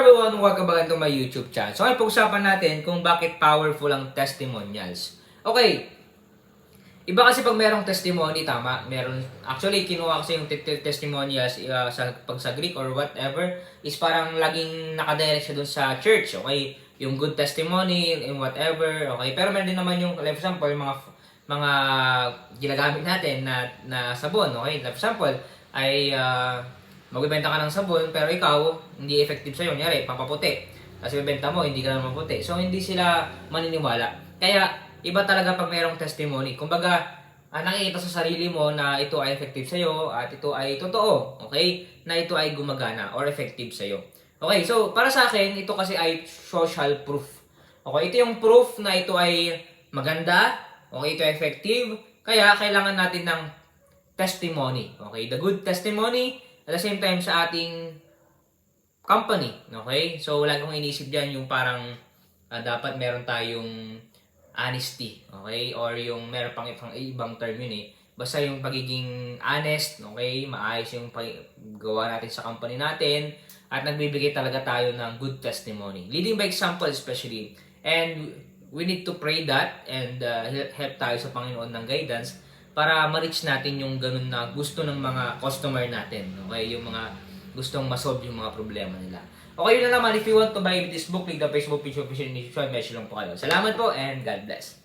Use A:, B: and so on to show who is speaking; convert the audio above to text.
A: everyone, welcome back to my YouTube channel. So ngayon pag-usapan natin kung bakit powerful ang testimonials. Okay, iba kasi pag merong testimony, tama? Meron, actually kinuha kasi yung testimonials sa Greek or whatever is parang laging nakadirect siya dun sa church, okay? Yung good testimony, yung whatever, okay? Pero meron din naman yung, for example, mga ginagamit natin na sabon, okay? For example, ay magbebenta ka ng sabon pero ikaw hindi effective sa'yo, kunyari pampaputi, kasi bebenta mo hindi ka naman maputi, so hindi sila maniniwala. Kaya iba talaga pag mayroong testimony, kumbaga nakikita sa sarili mo na ito ay effective sa'yo at ito ay totoo, okay, na ito ay gumagana or effective sa'yo. Okay, so para sa akin ito kasi ay social proof. Okay, ito yung proof na ito ay maganda, okay, ito ay effective, kaya kailangan natin ng testimony. Okay, the good testimony at the same time sa ating company. Okay, so lagi kong inisip dyan yung parang dapat meron tayong honesty. Okay, or yung meron pang ibang term yun eh. Basta yung pagiging honest, okay, maayos yung gawa natin sa company natin at nagbibigay talaga tayo ng good testimony. Leading by example especially. And we need to pray that and help tayo sa Panginoon ng guidance para ma-reach natin yung ganun na gusto ng mga customer natin. Okay? Yung mga gustong ma-solve yung mga problema nila. Okay, yun na naman. If you want to buy this book, click the Facebook page of Vision Initiation. Message lang po kayo. Salamat po and God bless.